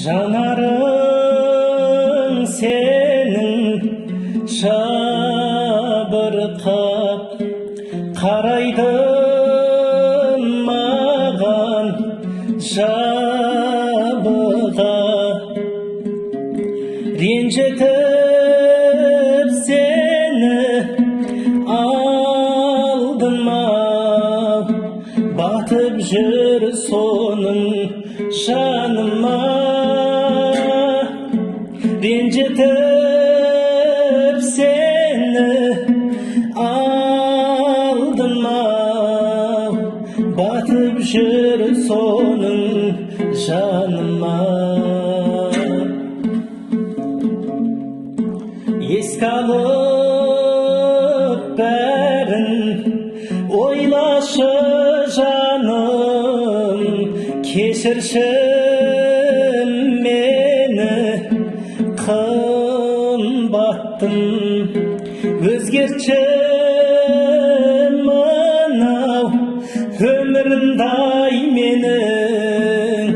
Жанарың сенің жабырқап қарайды маған жабыға, ренжітіп сені алдыма, батып жүр соның жаныма. Ренжітіп сені алдыма, батып жүр соның жаныма. Еске алып бәрін ойлашы жаным, кешірші мені қымбаттым, өзгертші мынау өмірімдай менің,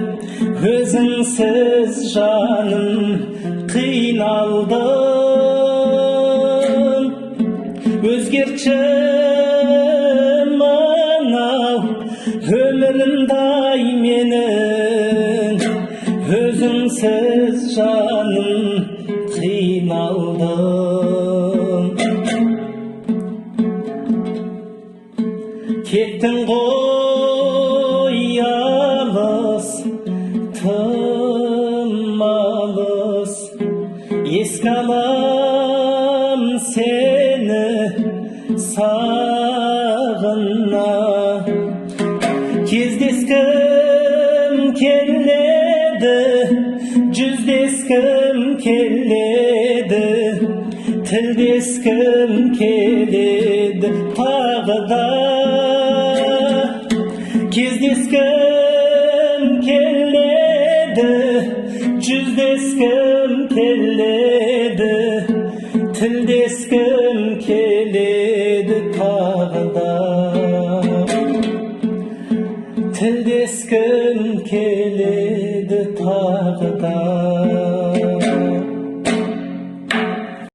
өзіңсіз жаным қиналдым. Өзгертші мынау өмірімдай менің, өзіңсіз жаным қиналдым. Кеттің ғой алыс, тым алыс, еске алам сені сағына. Кездескім келеді, жүздескім келеді, тілдескім келеді тағы да. Кездескім келеді, жүздескім келеді, тілдескім келеді тағы да. Тілдескім келеді тағы да.